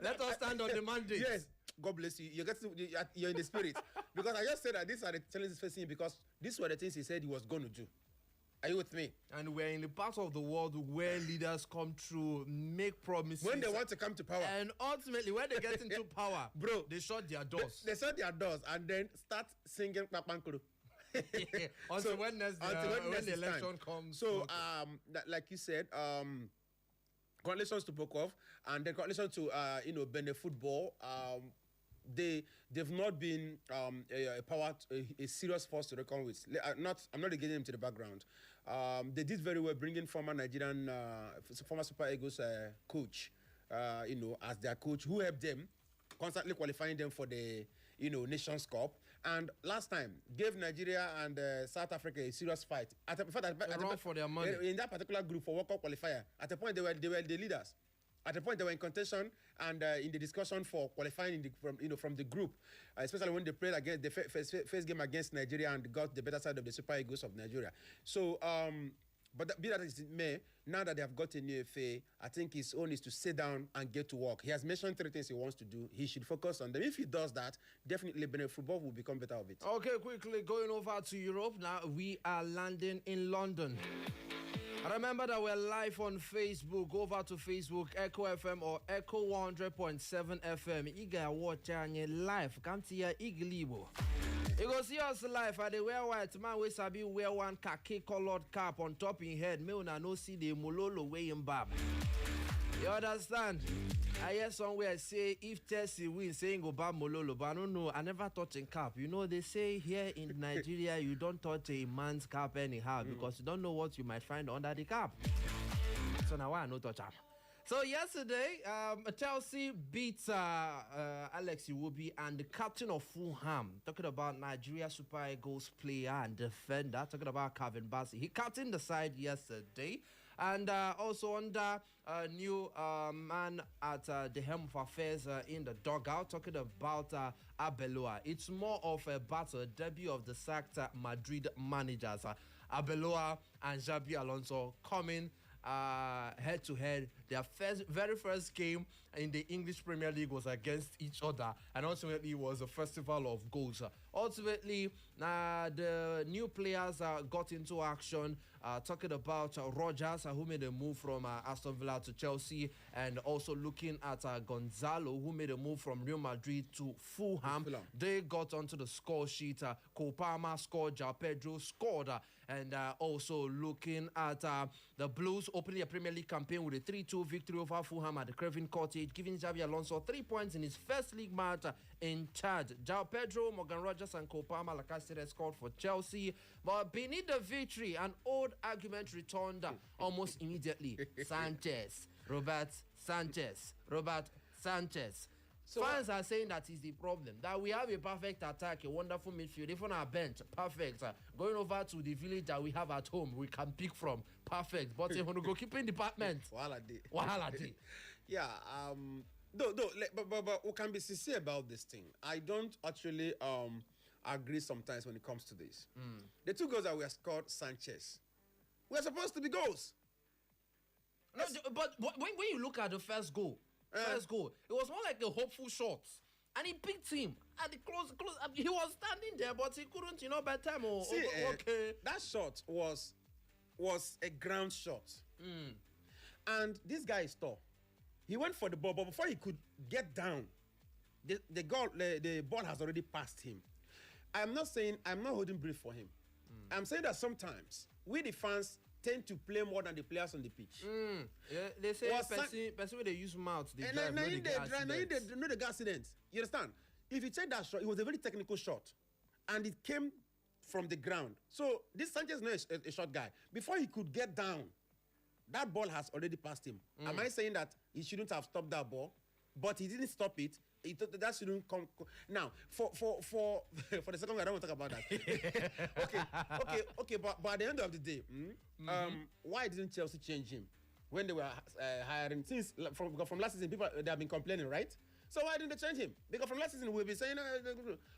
let us stand on the mandate. Yes, God bless you. You're in the spirit. Because I just said that these are the challenges facing him because these were the things he said he was going to do. Are you with me? And we're in the part of the world where leaders come through, make promises. When they want to come to power. And ultimately, when they get into power, bro, they shut their doors. They shut their doors and then start singing Papankuru. Until when the election comes. So, like you said, congratulations to Bokov and then congratulations to Benin football. They've not been a serious force to reckon with. I'm not getting them to the background. They did very well bringing former Nigerian, former Super Eagles coach, as their coach, who helped them constantly qualifying them for the Nations Cup. And last time gave Nigeria and South Africa a serious fight. For their money. In that particular group for World Cup qualifier, at the point they were the leaders. At the point they were in contention and in the discussion for qualifying from the group, especially when they played against the first game against Nigeria and got the better side of the Super Eagles of Nigeria. So, but be that as it may, now that they have got a new FA, I think his own is to sit down and get to work. He has mentioned 3 things he wants to do. He should focus on them. If he does that, definitely Benin football will become better of it. Okay, quickly going over to Europe. Now we are landing in London. Remember that we're live on Facebook. Go over to Facebook, Echo FM or Echo 100.7 FM. You can watch live. Come to your Iglibo. You go see us live at the wear white man. We sabi wear one khaki colored cap on top in head. Me una no see the mololo way in bab. You understand? I hear somewhere say if Chelsea win, saying go bab mololo, but I don't know. I never touch a cap. You know they say here in Nigeria you don't touch a man's cap anyhow because you don't know what you might find under the cap. So now I no touch cap. So yesterday, Chelsea beat Alex Iwobi and the captain of Fulham, talking about Nigeria Super Eagles player and defender, talking about Calvin Bassey. He captained the side yesterday. And also under a new man at the helm of affairs in the dugout, talking about Arbeloa. It's more of a battle, debut of the sacked Madrid managers. Arbeloa and Xabi Alonso coming head-to-head. Their very first game in the English Premier League was against each other, and ultimately it was a festival of goals. Ultimately, the new players got into action, talking about Rogers, who made a move from Aston Villa to Chelsea, and also looking at Gonzalo, who made a move from Real Madrid to Fulham. They got onto the score sheet. Cole Palmer scored, João Pedro scored, and also looking at the Blues opening a Premier League campaign with a 3-2 victory over Fulham at the Craven Cottage, giving Xabi Alonso 3 points in his first league match in charge. João Pedro, Morgan Rogers, and Cole Palmer, like I said, scored for Chelsea. But beneath the victory, an old argument returned almost immediately. Robert Sanchez. So fans are saying that is the problem. That we have a perfect attack, a wonderful midfield. Even our bench, perfect. Going over to the village that we have at home, we can pick from. Perfect. But in the goalkeeping department, Wahala day. Yeah. But we can be sincere about this thing. I don't actually agree sometimes when it comes to this. The 2 goals that were scored, Sanchez, were supposed to be goals. No, but when you look at the first goal, it was more like a hopeful shot. And he picked him at the close. He was standing there, but he couldn't, by time. Okay. That shot was a ground shot. And this guy is tall. He went for the ball, but before he could get down, the ball has already passed him. I'm not holding brief for him. I'm saying that sometimes we the fans tend to play more than the players on the pitch. Yeah, they say person when they use mouth, they drive, know the accident. You understand? If you take that shot, it was a very technical shot, and it came from the ground. So this Sanchez is not a short guy. Before he could get down, that ball has already passed him. Am I saying that he shouldn't have stopped that ball? But he didn't stop it. That shouldn't come. Now, for the second one, I don't want to talk about that. okay. But at the end of the day, why didn't Chelsea change him when they were hiring? Since from last season, people they have been complaining, right? So why didn't they change him? Because from last season we've been saying,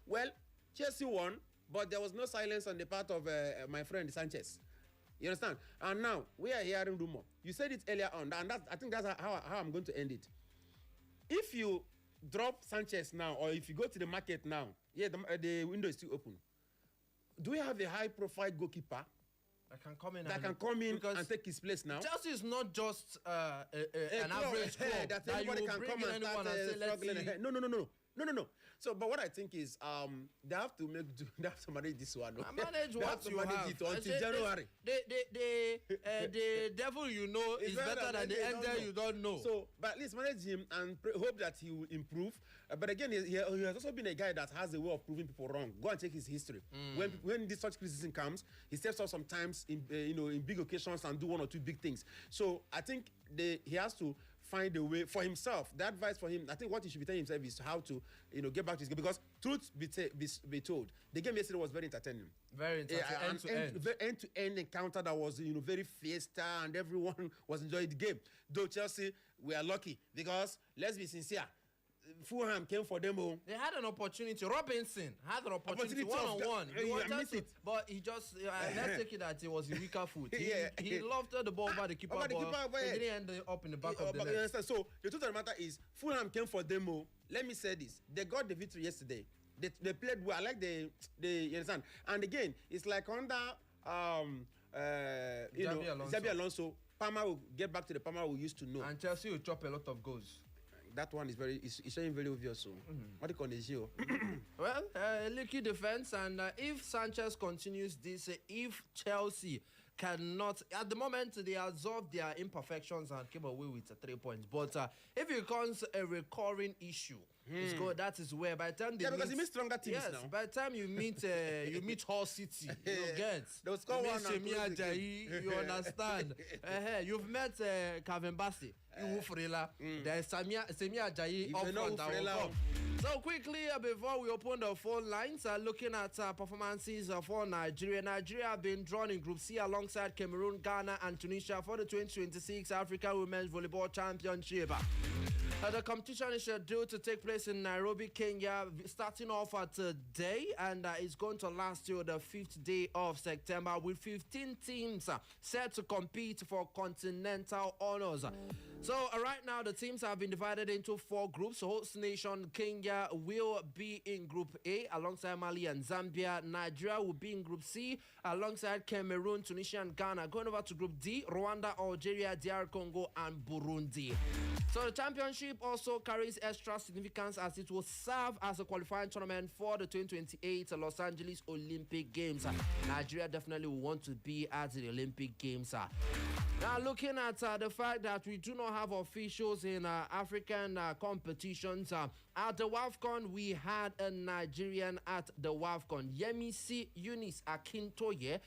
well, Chelsea won, but there was no silence on the part of my friend Sanchez. You understand? And now we are hearing rumor. You said it earlier on, and I think that's how I'm going to end it. If you drop Sanchez now, or if you go to the market now, the window is still open. Do we have a high-profile goalkeeper that can come in and take his place now? Chelsea is not just an average club that anybody can come and start struggling. No. So, but what I think is, they have to manage this one. Manage what you have. It until January. The devil you know is better than the angel you don't know. So, but at least manage him and hope that he will improve. But again, he has also been a guy that has a way of proving people wrong. Go and check his history. When this such criticism comes, he steps up sometimes in big occasions and do one or two big things. So I think he has to find a way for himself. The advice for him, I think what he should be telling himself is how to, get back to his game. Because truth be told, the game yesterday was very entertaining. Very entertaining. End-to-end encounter that was, very fiesta and everyone was enjoying the game. Though Chelsea, we are lucky because, let's be sincere, Fulham came for them. They had an opportunity. Robinson had an opportunity one-on-one. But he just, let's take it that it was a weaker foot. He lofted the ball over the keeper, but he didn't end up in the back of the net. So the truth of the matter is, Fulham came for them. Let me say this. They got the victory yesterday. They played well. I like you understand? And again, it's like under Xabi Alonso, Palmer will get back to the Palmer we used to know. And Chelsea will chop a lot of goals. That one is showing very obvious. So, what do you call Well, leaky defense, and if Sanchez continues this, if Chelsea cannot, at the moment they absorb their imperfections and came away with 3 points. But if it becomes a recurring issue, it's good. That is where by the time they because you meet stronger teams now. By the time you meet Hull City, you get. They'll score one and you understand? You've met Kevin Bassey. There's Semi Ajayi up front that will come. So quickly, before we open the phone lines, looking at performances for Nigeria. Nigeria have been drawn in Group C alongside Cameroon, Ghana and Tunisia for the 2026 Africa Women's Volleyball Championship. The competition is scheduled to take place in Nairobi, Kenya, starting off today, and it's going to last till the 5th day of September, with 15 teams set to compete for continental honors. So right now, the teams have been divided into 4 groups. Host nation Kenya will be in Group A alongside Mali and Zambia. Nigeria will be in Group C alongside Cameroon, Tunisia and Ghana. Going over to Group D, Rwanda, Algeria, DR Congo and Burundi. So the championship also carries extra significance as it will serve as a qualifying tournament for the 2028 Los Angeles Olympic Games. Nigeria definitely will want to be at the Olympic Games. Now, looking at the fact that we do not have officials in African competitions, at the AFCON, we had a Nigerian at the AFCON. Yemisi Eunice Akintoye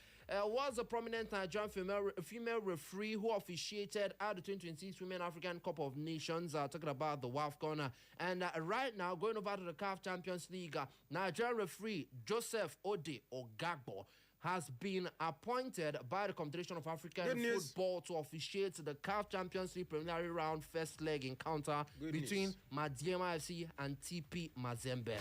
was a prominent Nigerian female referee who officiated at the 2026 Women African Cup of Nations, talking about the AFCON. And right now, going over to the CAF Champions League, Nigerian referee Joseph Ode Ogabor has been appointed by the Confederation of African Football to officiate the CAF Champions League preliminary round first leg encounter between Medeama FC and TP Mazembe.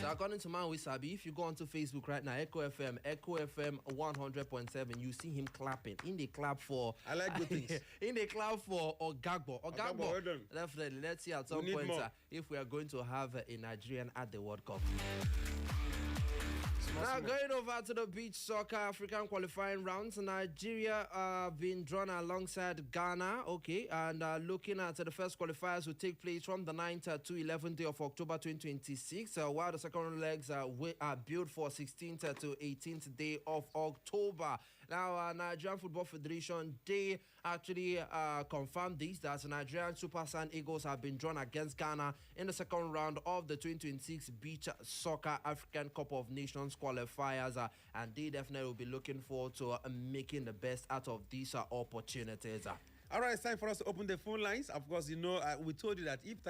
So according to Man Wisabi, if you go onto Facebook right now, Echo FM 100.7, you see him clapping. In the clap for... I like good things. In the clap for Ogabor. Ogabor, well done. Definitely. Let's see at some point if we are going to have a Nigerian at the World Cup. Now going over to the beach soccer African qualifying rounds, Nigeria have been drawn alongside Ghana, okay, and looking at the first qualifiers will take place from the 9th to 11th day of October 2026, while the second legs are built for 16th to 18th day of October. Now, Nigerian Football Federation, they actually confirmed this, that Nigerian Super Saiyan Eagles have been drawn against Ghana in the second round of the 2026 Beach Soccer African Cup of Nations qualifiers, and they definitely will be looking forward to making the best out of these opportunities. All right, it's time for us to open the phone lines. Of course, you know, we told you that if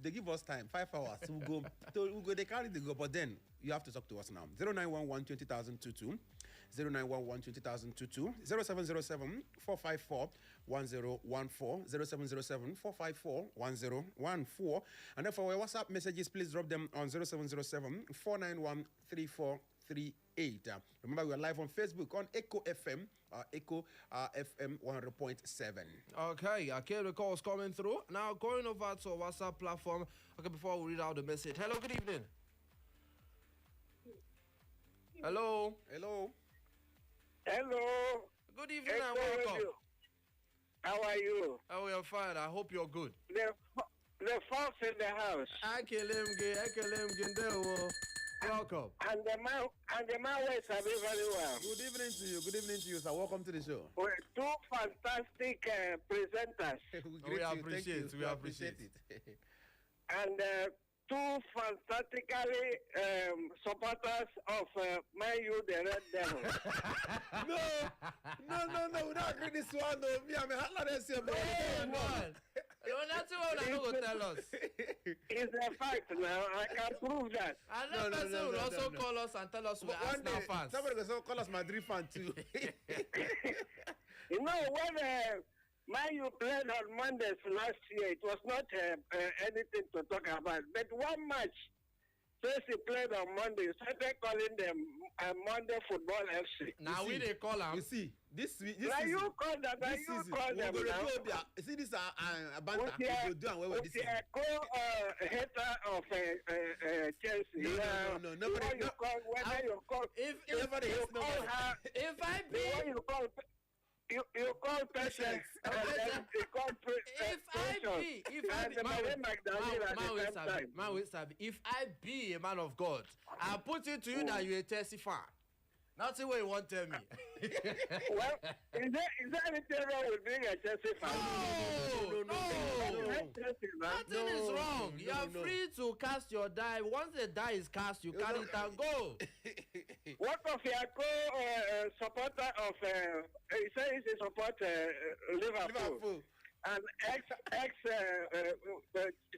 they give us time, 5 hours, we'll go, they carry the go, but then you have to talk to us now. 0911 20,022, 0911 20,022, 0707 454 1014, 0707 454 1014. And then for our WhatsApp messages, please drop them on 0707 491 3438. Remember, we are live on Facebook on Echo FM, FM 100.7. Okay, the calls coming through. Now, going over to our WhatsApp platform. Okay, before we read out the message. Hello, good evening. Hello. Hello. Hello. Good evening and welcome. How are you? Oh, we are fine. I hope you're good. The fox in the house. Welcome. And the man waits me very well. Good evening to you. Good evening to you, sir. Welcome to the show. We're two fantastic presenters. We appreciate it. And two fantastically supporters of Man U, the Red Devil. No, we don't agree this one. No, me, I'm a hard Nothing one will tell us. It's a fact now. I can prove that. And that person will also call us and tell us we're Arsenal fans. Somebody will call us Madrid fan too. You know, when Man U played on Mondays last year, it was not anything to talk about. But one match, since he played on Monday, started calling them Monday Football FC. Now we they call them. You see, this now season, you call them. Now you call them. You see, this a banter. We go do and where this season. Hater of Chelsea. No. Nobody. If I be. You call patience. If I be a man of God, I put it to you that you a Chelsea fan. Nothing what you want to tell me. Well, is there anything wrong with being a Chelsea fan? No. Nothing is wrong. You are free to cast your die. Once the die is cast, you carry it and go. What of your supporter of, he says he support Liverpool. And ex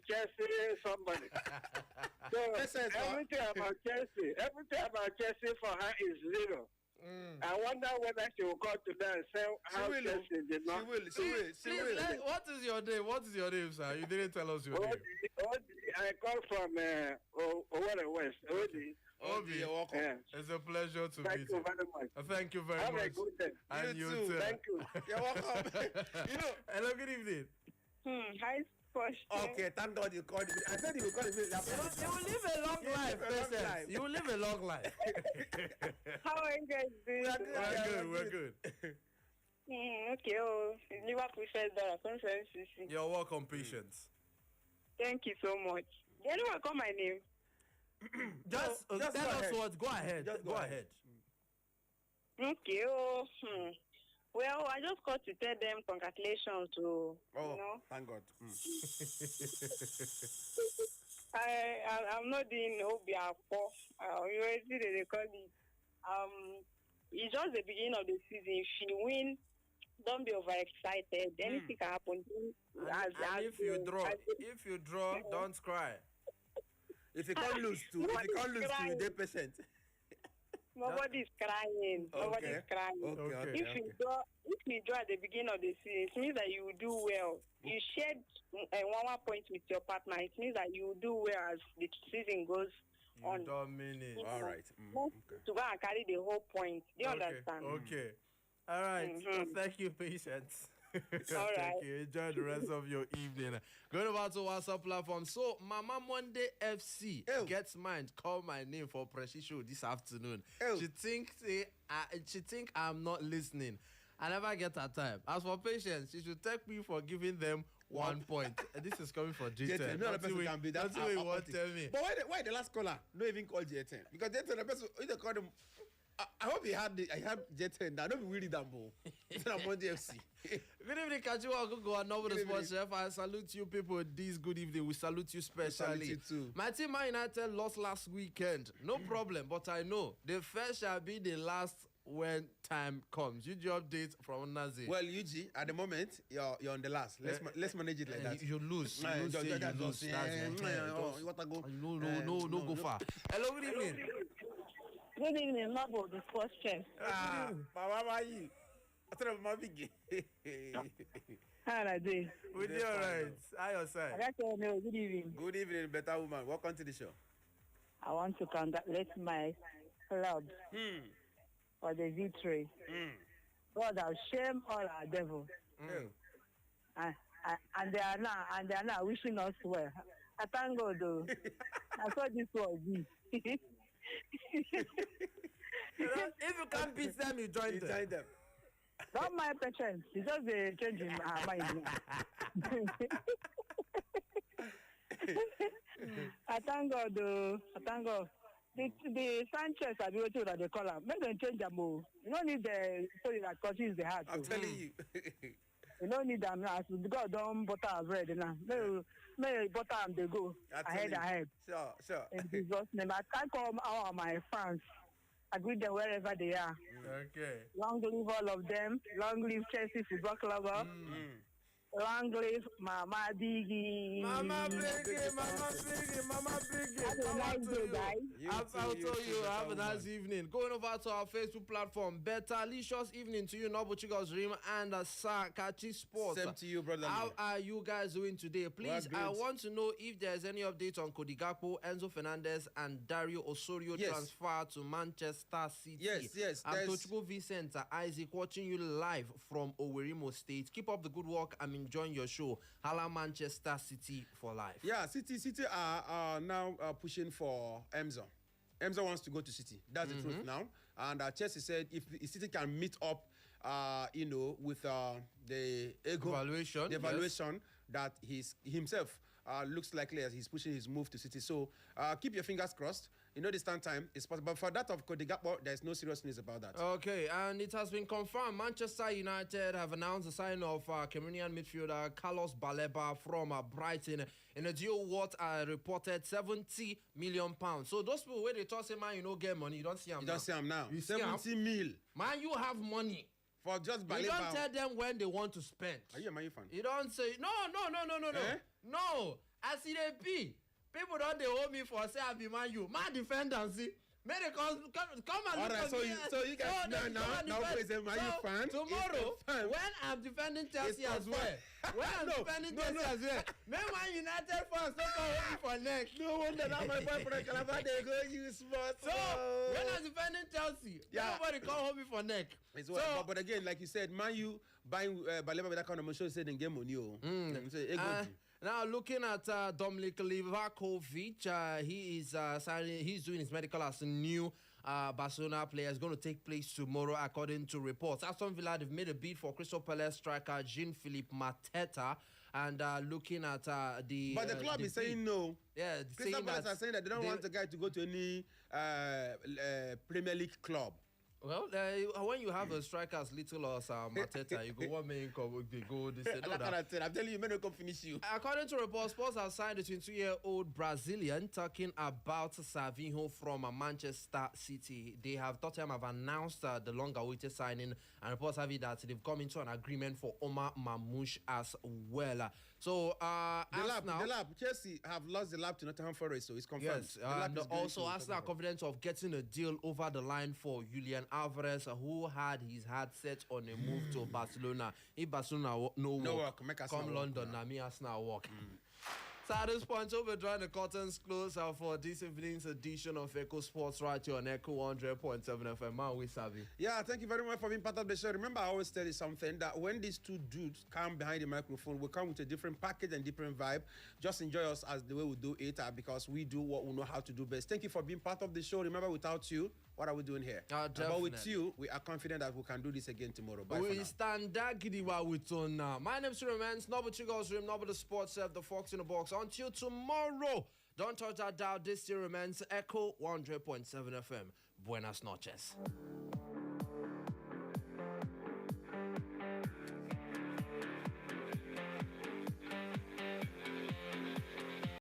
Chelsea somebody. So everything about Chelsea for her is zero. I wonder whether she will call today and say how Chelsea did not. She will. What is your name? What is your name, sir? You didn't tell us your name. I call from Owerri West. Obi, you're welcome. Yeah. It's a pleasure to meet you. Thank you very much. Thank you very much. Have a good day. And you too. Thank you. You're welcome. Hello, good evening. Hi, Posh. Okay, thank God you called me. I said you will call me. You will live a long life, Princess. You will live a long life. How are you guys doing? We're good. Okay, Liverpool said that. You're welcome, Patience. Thank you so much. Did anyone call my name? Just tell us what. Go ahead. Just go ahead. Okay. Well, I just called to tell them congratulations to. Thank God. I'm not doing Obiapo. You already they call it. It's just the beginning of the season. If you win, don't be overexcited. Anything can happen. If you draw, don't cry. If you can't lose to, be patient. Nobody's crying. Nobody's crying. Okay. If you draw at the beginning of the season, it means that you will do well. You shared 1 point with your partner. It means that you will do well as the season goes on. You don't mean it. All right. To go and carry the whole point. Do you understand? Okay. All right. Thank you, Patience. All right. Thank you. Enjoy the rest of your evening. Going over to WhatsApp platform. So, Mama Monday FC gets mine. Call my name for Precious Show this afternoon. She think I'm not listening. I never get her time. As for patience, she should thank me for giving them 1 point. This is coming from J10. No other person can be that. That's what you want to tell me. But why the last caller not even call J10? Because J10, the person, if they call them, I hope he had J10. I don't be really Dambo. It's not Monday FC. Good evening, Kachiwa. Go on over the sports chef. I salute you people this good evening. We salute you specially. Salute you too. My team, Man United, lost last weekend. No problem, but I know the first shall be the last when time comes. UG update from Nazi. Well, UG, at the moment, you're on the last. Let's manage it like that. You lose. You lose. No, go far. Hello, good evening. Good evening, Mabo, the sports chef. Mama, how are you? I thought I'm big. How are you? With you, all right. How your side? Good evening. Good evening, better woman. Welcome to the show. I want to congratulate my club for the victory. God have shamed all our devils. And they are now wishing us well. I thank God though. I thought this was it. If you can't beat them, you join them. Not my patience. It's just a change in our mind. I thank God though. I thank God. The Sanchez are the way that they call them. Make them change their move. You don't need the story that touches the heart. I'm telling you. You don't need them now. God don't butter our bread now. May butter them they go ahead. Sure. In Jesus' name, I thank all my fans. I greet them wherever they are. Okay. Long live all of them. Long live Chelsea Football Club. Long live Mama Biggie. Mama Biggie. Have a nice day, guys. I'll tell you, have a nice evening. Going over to our Facebook platform. Better-licious evening to you, Nobuchigo's Dream and Sakachi Sports. Same to you, brother. How are you guys doing today? Please, I want to know if there's any update on Cody Gakpo, Enzo Fernandez, and Dario Osorio transfer to Manchester City. Yes. I'm Tochukwu Vincent Isaac watching you live from Owerimo State. Keep up the good work. I'm enjoying your show. Hala Manchester City for life. Yeah, City are now pushing for Emzo. Emzo wants to go to City. That's the truth now. And Chelsea said if City can meet up, with the evaluation that he's himself looks likely as he's pushing his move to City. So keep your fingers crossed. This time is possible. But for that of Cody Gakpo, there's no serious news about that. Okay, and it has been confirmed. Manchester United have announced the sign of Cameroonian midfielder Carlos Baleba from Brighton in a deal worth reported £70 million. So those people where they talk say, man, you don't get money, you don't see them now. You don't see them now. You 70 mil. Man, you have money. For just Baleba. You don't tell them when they want to spend. Are you a Man U fan? You don't say, no. No, as it be. People don't they hold me for say I be Man U. Man defender, see. May they come and all right, so you guys now is a Man U fan. Tomorrow, when I'm defending Chelsea as well, may Man United fans don't come hold me for neck. No wonder that my boyfriend Calabar they go use sports. So when I'm defending Chelsea, nobody come hold me for neck. But again, like you said, Man U buying Baleba with that kind of motion said in game on you. Now looking at Dominik Livakovic, he is he's doing his medical as a new Barcelona player. Is going to take place tomorrow, according to reports. Aston Villa have made a bid for Crystal Palace striker Jean-Philippe Mateta, and looking at the. But the club is saying no. Yeah, Crystal Palace are saying that they don't want the guy to go to any Premier League club. Well, when you have a striker as little as Mateta, you go 1 million, they go. They say, no, I'm telling you, men don't come finish you. According to reports, Spurs have signed a 22-year-old Brazilian, talking about Savinho from Manchester City. Tottenham have announced the long-awaited signing, and reports have it that they've come into an agreement for Omar Mamouche as well. So, the lab, Chelsea have lost the lab to Nottingham Forest, so it's confirmed. Yes, and also Arsenal are confident of getting a deal over the line for Julian Alvarez, who had his heart set on a move to Barcelona. If Barcelona no work, come London, na me Arsenal work. So at this point, we'll be drawing the curtains close for this evening's edition of Echo Sports right here on Echo 100.7 FM. Man, we Savi. Yeah, thank you very much for being part of the show. Remember, I always tell you something, that when these two dudes come behind the microphone, we come with a different package and different vibe. Just enjoy us as the way we do it, because we do what we know how to do best. Thank you for being part of the show. Remember, without you, what are we doing here? But with you, we are confident that we can do this again tomorrow. Bye we for now. Stand that gidiwa with on now. My name's Remains, Noble Chigos Rim, Noble the Sports Chef, the Fox in the Box. Until tomorrow, don't touch that dial. This year remains Echo 100.7 FM. Buenas noches.